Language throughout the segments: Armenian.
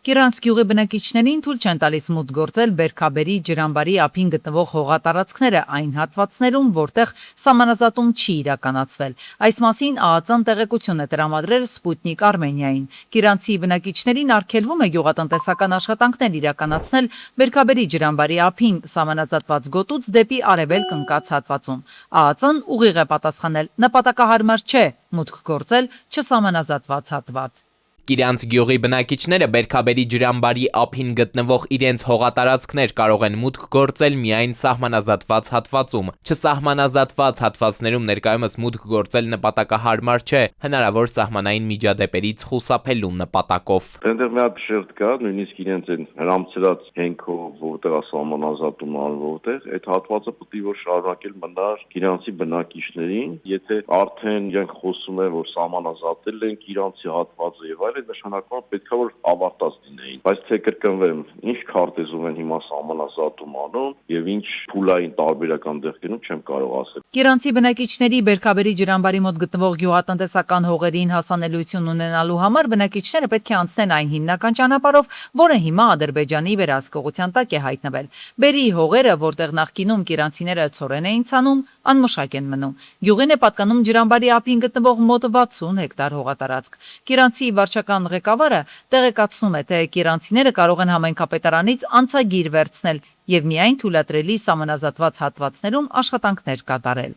Կիրանց գյուղի բնակիչներին թույլ չեն տալիս մուտք գործել Բերքաբերի ջրամբարի ափին գտնվող հողատարածքները այն հատվածներում, որտեղ սահմանազատում չի իրականացվել։ Այս մասին ԱԱԾ-ն տեղեկություն է տրամադրել Սպուտնիկ Արմենիային։ Կիրանցի բնակիչներին արգելվում է գյուղատնտեսական աշխատանքներ իրականացնել Բերքաբերի ջրամբարի ափին սահմանազատված գոտուց դեպի արևելք ընկած հատվածում։ ԱԱԾ-ն ուղիղ է պատասխանել՝ նպատակահարմար չէ մուտք գործել չսահմանազատված հատված։ Կիրանց գյուղի բնակիչները Բերքաբերի ջրամբարի ափին գտնվող իրենց հողատարածքներ կարող են մուտք գործել միայն սահմանազատված հատվածում։ Չսահմանազատված հատվածներում ներկայումս մուտք գործել նպատակահարմար չէ, հնարավոր սահմանային միջադեպերից խուսափելու նպատակով։ Այնտեղ մի հատ շերտ կա, նույնիսկ իրենց այն հրամցրած հենքով, որտեղ սահմանազատում անվորտեղ, այդ հատվածը պետք է որ շարունակել մնար Կիրանցի բնակիչներին, եթե արդեն իրենք խոսում են, որ սահմանազատել են Կիրանցի հատվածը եւ այլն, նշանակում պետք է որ ավարտած լինեին, բայց թե կրկնվեմ, ինչ քարտեզում են հիմա սահմանազատում անում եւ ինչ փուլային տարբերական դեղկերում չեմ կարող ասել։ Կիրանցի բնակիչների Բերքաբերի ջրամբարի մոտ գտնվող գյուղատնտեսական հողերին հասանելիություն ունենալու համար բնակիչները պետք է անցնեն այն հիմնական ճանապարհով, որը հիմա Ադրբեջանի վերահսկողության տակ է հայտնվել։ Բերի հողերը, որտեղ նախկինում կիրանցիները ցորեն էին ցանում, անմշակ են մնում։ Գյուղին է պատկանում ջրամբարի ափին գտնվող մոտ 60 հեկտար հողատարածք։ Կիրանցի վարչական ղեկավարը տեղեկացնում է, թե կիրանցիները կարող են համայնքապետարանից անցագիր վերցնել եւ միայն թույլատրելի սահմանազատված հատվածներում աշխատանքներ կատարել։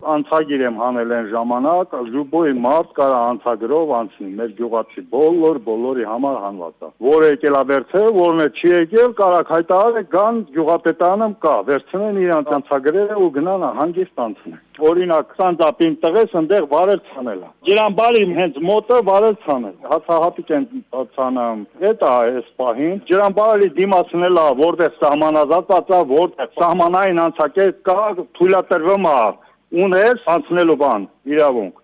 Անցագիր եմ հանել այն ժամանակ, ժուբոյի մարդ կարա անցագրով անցնի, մեր գյուղացի բոլորի համար հանված է։ Որը եկել է վերցել, որն է չի եկել, կարակ հայտարարել գան գյուղապետարանում կա, վերցնեն իրանց անցագրերը ու գնան հանգիստ անցնեն։ Օրինակ, Սանձապին տղես ընդեղ վարել ցանել է։ Ջրամբարի հենց մոտը վարել ցանել։ Հացահատիկ են ցանում։ Դա է այս պահին։ Ջրամբարի դիմացնել է, որտեղ սահմանազատված է, որտեղ սահմանային անցակետ կա, թույլատրվում է ուներ անցնելու բան, իրավունք,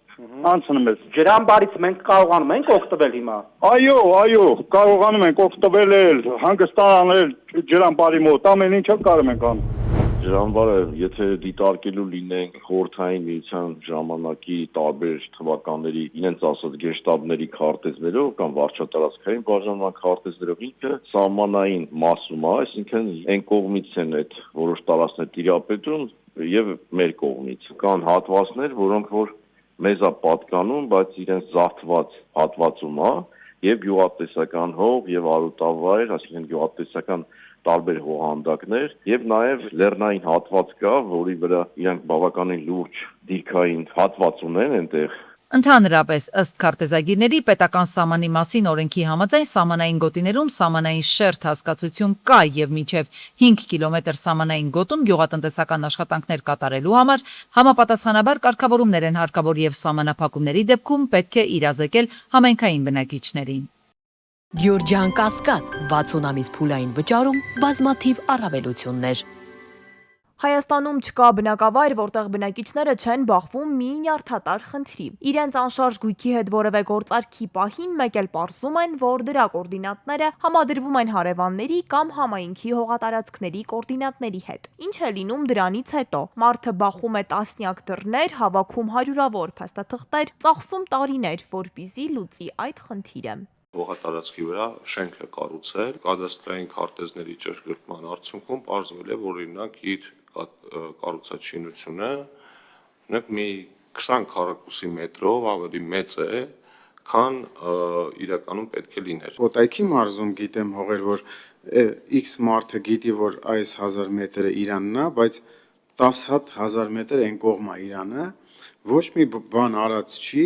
անցնում ես։ Ջրամբարից մենք կարողանում ենք օգտվել հիմա։ Այո, կարողանում ենք օգտվել, հանգստանալ ջրամբարի մոտ, ամեն ինչը կարող ենք անել։ Ջրամբարը, եթե դիտարկելու լինենք խորհրդային միության ժամանակի տարբեր թվականների իրենց ասած գեշտաբների քարտեզներով կամ վարչատարածքային բաժանման քարտեզներով ինքը սահմանային մասում է, այսինքն այն կողմից են այդ որոշ տարածքներ տիրապետում եւ մեր կողմից կան հատվածներ, որոնք որ մեզ է պատկանում, բայց իրենց զարթված հատվածում է եւ գյուղատնտեսական հող եւ արոտավայր, այսինքն գյուղատնտեսական տարբեր հողանդակներ եւ նաեւ լեռնային հատված կա, որի վրա իրանք բավականին լուրջ դիրքային հատված ունեն այնտեղ։ Ընդհանրապես, ըստ քարտեզագիրների պետական սահմանի մասին օրենքի համաձայն սահմանային գոտիներում սահմանային շերտ հասկացություն կա եւ մինչեւ 5 կիլոմետր սահմանային գոտում գյուղատնտեսական աշխատանքներ կատարելու համար համապատասխանաբար կարգավորումներ են հարկավոր եւ սահմանափակումների դեպքում պետք է իրազեկել համայնքային բնակիչներին։ Գյուրջան Կասկադ 60 ամիս փուլային վճարում բազմաթիվ առավելություններ։ Հայաստանում չկա բնակավայր, որտեղ բնակիչները չեն բախվում մի նյարդատար խնդրի։ Իրենց անշարժ գույքի հետ որևէ գործարքի պահին մեկ էլ պարզում են, որ դրա կոորդինատները համադրվում են հարևանների կամ համայնքի հողատարածքների կոորդինատների հետ։ Ինչ է լինում դրանից հետո։ Մարդը բախում է տասնյակ դռներ, հավաքում հարյուրավոր փաստաթղթեր, ծախսում տարիներ, որպեսզի լուծի այդ խնդիրը։ Հողատարածքի վրա շենք է կառուցել, կադաստրային քարտեզների ճշգրտման արդյունքում պարզվել է, որ օրինակ իր կառուցաշինությունը մի 20 քառակուսի մետրով ավելի մեծ է, քան իրականում պետք է լիներ։ Կոտայքի մարզում գիտեմ հողեր, որ X մարդը գիտի, որ այս 1000 մետրը Իրանն է, բայց 10 հատ 1000 մետր այն կողմը Իրանը, ոչ մի բան արած չի,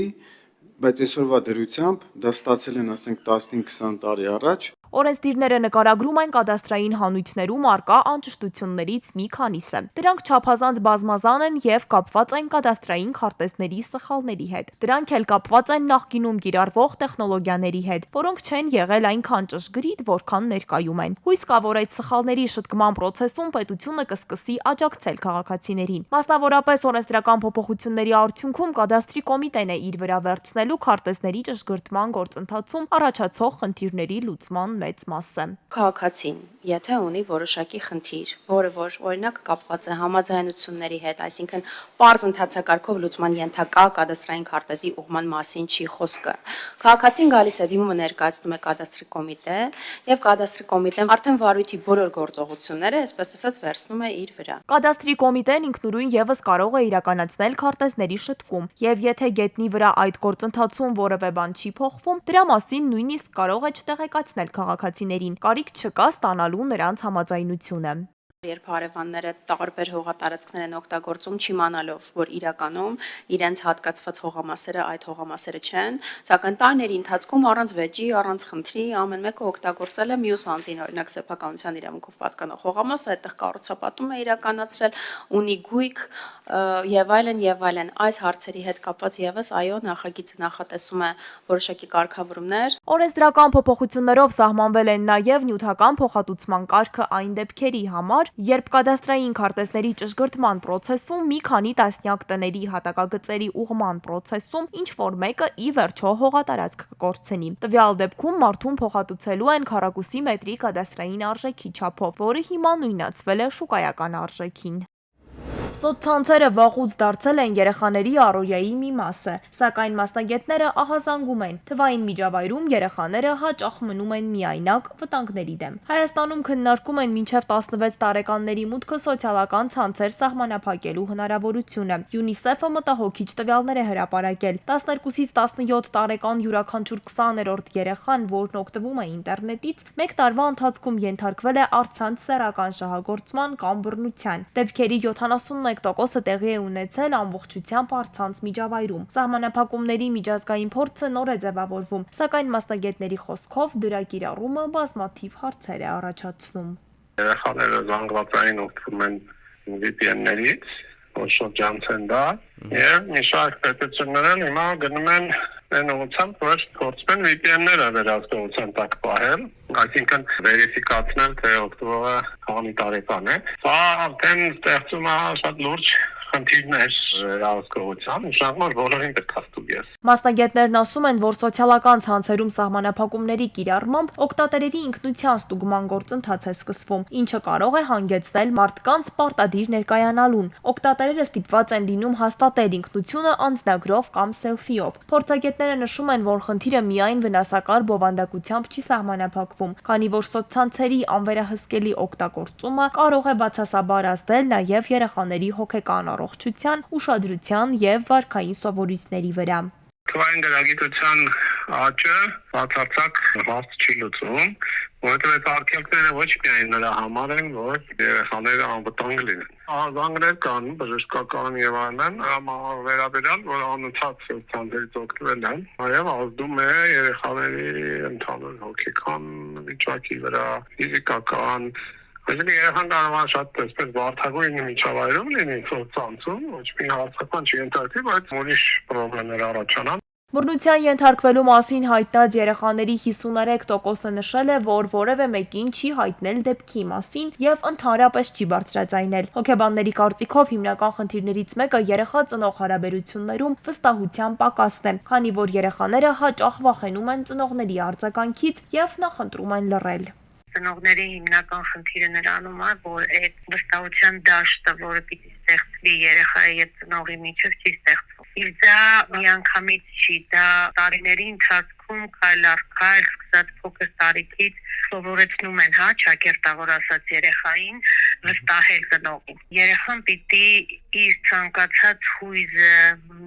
բայց այսօրվա դրությամբ դա ստացել են, ասենք 15-20 տարի առաջ։ Օրենսդիրները նկարագրում են կադաստրային հանույթներում առկա անճշտություններից մի քանիսը։ Դրանք չափազանց բազմազան են եւ կապված են կադաստրային քարտեզների սխալների հետ։ Դրանք էլ կապված են նախկինում կիրառվող տեխնոլոգիաների հետ, որոնք չեն եղել այնքան ճշգրիտ, որքան ներկայում են։ Հույս կա, որ այդ սխալների շտկման process-ում պետությունը կսկսի աջակցել քաղաքացիներին։ Մասնավորապես օրենսդրական փոփոխությունների արդյունքում կադաստրի կոմիտեն է իր վրա վերցնելու քարտեզների ճշգրտման գործընթացում առաջացող խնդիրների լուծման մեծ մասը։ Քաղաքացին, եթե ունի որոշակի խնդիր, որը որ օրինակ կապված է համաձայնությունների հետ, այսինքն պարզ ընթացակարգով լուծման ենթակա կադաստրային քարտեզի ուղղման մասին չի խոսքը։ Քաղաքացին գալիս է դիմումը ներկայացնում է կադաստրի կոմիտե, եւ կադաստրի կոմիտեն արդեն վարույթի բոլոր գործողությունները, այսպես ասած, վերցնում է իր վրա։ Կադաստրի կոմիտեն ինքնուրույն եւս կարող է իրականացնել քարտեզների շտկում, եւ եթե գետնի վրա այդ գործընթացում որևէ բան չի փոխվում, դրա մասին նույնիսկ կարող է չտեղեկացնել քաղաքացիներին, կարիք չկա ստանալու նրանց համաձայնությունը։ Երբ հարևանները տարբեր հողատարածքներ են օգտագործում, չիմանալով, որ իրականում իրենց հատկացված հողամասերը այդ հողամասերը չեն, սակայն տարիների ընթացքում առանց վեճի, առանց խնդրի ամեն մեկը օգտագործել է մյուս անձին, օրինակ սեփականության իրավունքով պատկանող հողամասը, այդտեղ կառուցապատում է իրականացրել, ունի գույք եւ այլն, այս հարցերի հետ կապված եւս այո, նախագիծը նախատեսում է որոշակի կարգավորումներ։ Օրենսդրական փոփոխություններով սահմանվել են նաեւ նյութական փոխհատուցման կարգը այն դեպքերի համար, երբ կադաստրային քարտեզների ճշգրտման process-ում մի քանի տասնյակ տների հատակագծերի ուղղման process-ում ինչ որ մեկը ի վերջո հողատարածք կկորցնի։ Տվյալ դեպքում մարդուն փոխհատուցելու են քառակուսի մետրի կադաստրային արժեքի չափով, որը հիմա նույնացվել է շուկայական արժեքին։ Սոցցանցերը վաղուց դարձել են երեխաների առօրյայի մի մասը, սակայն մասնագետները ահազանգում են, թվային միջավայրում երեխաները հաճախ մնում են միայնակ վտանգների դեմ։ Հայաստանում քննարկում են մինչև 16 տարեկանների մուտքը սոցիալական ցանցեր սահմանափակելու հնարավորությունը։ UNICEF-ը մտահոգիչ տվյալներ է հրապարակել։ 12-ից 17 տարեկան յուրաքանչյուր 20-րդ երեխան, որն օգտվում է ինտերնետից, 1 տարվա ընթացքում ենթարկվել է առցանց սեռական շահագործման կամ բռնության։ Դեպքերի 71%-ը տեղի է ունեցել ամբողջությամբ առցանց միջավայրում։ Սահմանափակումների միջազգային փորձը նոր է ձևավորվում, սակայն մասնագետների խոսքով դրա կիրառումը բազմաթիվ հարցեր է առաջացնում։ Երեխաները զանգվածային օգտվում են VPN-ներից, որ շրջանցեն դա, եւ մի շարք պետություններ հիմա գնում են այն ուղղությամբ, որ փորձեն VPN-ները վերահսկողության տակ պահել, այսինքն վերիֆիկացնել, թե օգտվողը քանի տարեկան է։ Դա արդեն ստեղծում է շատ լուրջ խնդիրներ վերահսկողության, նշանակում է բոլորին պետք է ստուգես։ Մասնագետներն ասում են, որ սոցիալական ցանցերում սահմանափակումների կիրառմամբ օգտատերերի ինքնության ստուգման գործընթաց է սկսվում, ինչը կարող է հանգեցնել մարդկանց պարտադիր ներկայանալուն։ Օգտատերերը ստիպված են լինում հաստատել ինքնությունը անձնագրով կամ սելֆիով։ Փորձագետները նշում են, որ խնդիրը միայն վնասակար բովանդակությամբ չի սահմանափակվում, քանի որ սոցցանցերի անվերահսկելի օգտագործումը կարող է բացասաբար ազդել նաև երեխաների հոգեկան առողջության, ուշադրության եւ վարքային սովորույթների վրա։ Թվային դրագիտության աճը բացարձակ հարց չի լուծում, որովհետև այդ արգելքները ոչ միայն նրա համար են, որ երեխաները անվտանգ լինեն։ Ահազանգներ կան, բժշկական եւ այլն, վերաբերյալ, որ անընդհատ ցանցերից օգտվել են, նաև ազդում է երեխաների ընդհանուր հոգեկան վիճակի վրա, ֆիզիկական։ Այսինքն երեխան կարող է շատ տեսնել վարդագույն միջավայրում լինի սոցցանցում, ոչ մի հարցական չի ենթարկվի, բայց ուրիշ խնդիրներ առաջանան։ Բռնության ենթարկվելու մասին հայտնած երեխաների 53%-ը նշել է, որ որևէ մեկին չի հայտնել դեպքի մասին եւ ընդհանրապես չի բարձրաձայնել։ Հոգեբանների կարծիքով հիմնական խնդիրներից մեկը երեխա ծնող հարաբերություններում վստահության պակասն է, քանի որ երեխաները հաճախ վախենում են ծնողների արձագանքից եւ նախընտրում են լռել։ Ծնողների հիմնական խնդիրը նրանում է, որ այդ վստահության դաշտը, որը պիտի ստեղծվի երեխայի եւ ծնողի միջեւ, չի ստեղծվում։ Իսկ դա միանգամից չի, դա տարիների ընթացքում քայլ առ քայլ, սկսած փոքր տարիքից սովորեցնում են, ճակերտավոր ասած երեխային վստահել ծնողին։ Երեխան պիտի իր ցանկացած հույզը,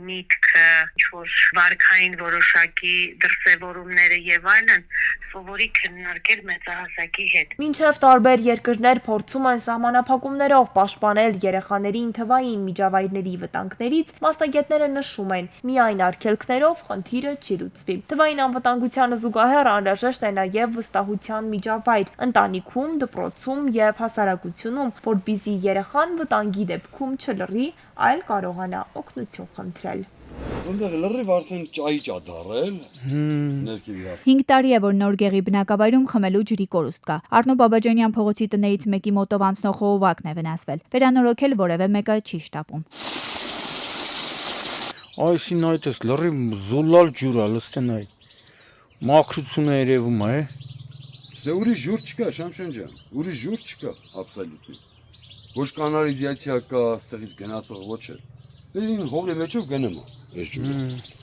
միտքը, ինչ-որ վարքային որոշակի դրսևորումները եւ այլն սովորի քննարկել մեծահասակի հետ։ Մինչև տարբեր երկրներ փորձում են սահմանափակումներով պաշտպանել երեխաներին թվային միջավայրների վտանգներից, մասնագետները նշում են, միայն արգելքներով խնդիրը չի լուծվի։ Թվային անվտանգությանը զուգահեռ անհրաժեշտ է նաև վստահության միջավայր ընտանիքում, դպրոցում եւ հասարակությունում, որպեսզի երեխան վտանգի դեպքում չլռի, այլ կարողանա օգնություն խնդրել։ Որտեղ լրիվ արդեն ճայի ճադարել, ներքևի։ 5 տարի է, որ նոր գեղի բնակավայրում խմելու ջրի կորուստ կա։ Արնո Բաբաջանյան փողոցի տներից մեկի մոտով անցնող խողովակն է վնասվել։ Վերանորոգել որևէ մեկը չի շտապում։ Այսին այդպես լրիվ զուլալ ջուր է, լստեն այ։ Մաքրություն է երևում է։ Սա ուրիշ ջուր չկա, Շամշան ջան, ուրիշ ջուր չկա, абսոլютно։ Ոչ կանալիզացիա կա, այստեղից գնացող ոչ է։ Դե հողի մեջով գնում է այս ջուրը։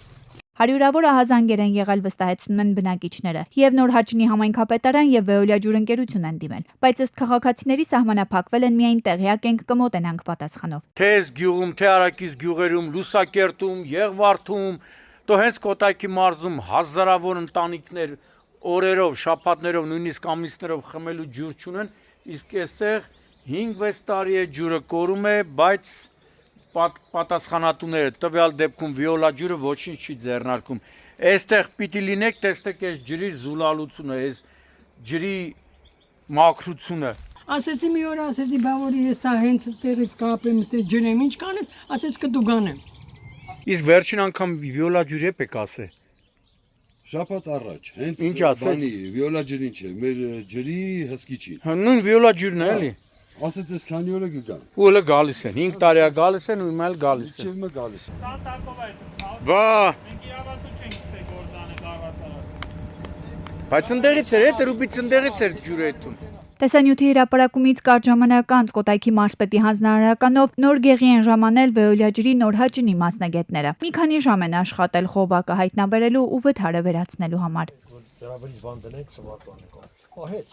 Հարյուրավոր ահազանգեր են եղել վստահեցնում են բնակիչները, եւ Նորհաճնի համայնքապետարան եւ Վեոլիա ջուրընկերություն են դիմել, բայց ըստ քաղաքացիների սահմանափակվել են միայն տեղյակ ենք կմոտենանք պատասխանով։ Թե այս գյուղում, թե Արաքիս գյուղերում, Լուսակերտում, Եղվարդում, то հենց Կոտայքի մարզում հազարավոր ընտանիքներ օրերով, շաբաթներով, նույնիսկ ամիսներով խմելու ջուր չունեն, իսկ այստեղ 5-6 տարի է ջուրը կորում է, բայց պատասխանատուները տվյալ դեպքում վիոլա ջուրը ոչինչ չի ձեռնարկում։ Այստեղ պիտի լինեք, տեսեք այս ջրի զուլալությունը, այս ջրի մաքրությունը։ Ասեցի մի օր ասեցի, բա որ ես սա հենց տեղից կապեմ, ստե ջրեմ, ինչ կանեմ, ասեց կդու գանեմ։ Իսկ վերջին անգամ վիոլա ջուր եք ասե։ Շաբաթ առաջ, հենց Ինչ ասեց։ վիոլա ջրին չէ, մեր ջրի հսկիչին։ Նույն վիոլա ջուրն է էլի։ Ասեց ես քանի օր է կգան։ Ու հələ գալիս են, 5 տարի է գալիս են ու հիմա էլ գալիս են։ Չեմ գալիս։ Բա։ Մենք իրավացու չենք ստե գործանը գարվասարը։ Բայց ընդերից էր, այդ ռուբից ընդերից էր ջուրը այդում։ Տեսանյութի հրապարակումից կարճ ժամանակ անց Կոտայքի մարզպետի հանձնարարականով նոր գեղի են ժամանել Վեոլիա ջրի Նորհաճնի մասնագետները։ Մի քանի ժամ են աշխատել խողովակը հայտնաբերելու ու վթարը վերացնելու համար։ Դրավերից բան դնենք սվատանը կա։ Ահեց։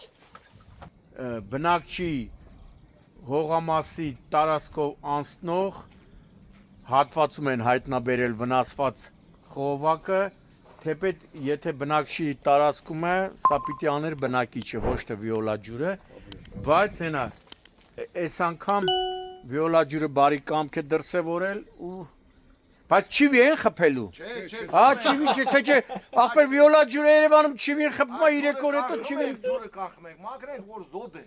Բնակչի հողամասի տարածքով անցնող հատվածում են հայտնաբերել վնասված խողովակը, թեպետ եթե բնակչի տարածքում է, սա պիտի աներ բնակիչը, ոչ թե վիոլա ջուրը, բայց հենա այս անգամ վիոլա ջուրը բարի կամք է դրսևորել ու բայց չիվի են խփելու։ Հա, չիվի չէ, թե չէ, ախպեր վիոլա ջուրը Երևանում չիվի են խփում, 3 օր հետո չիվի ջուրը կախում ենք, մաքրենք որ զոդ է։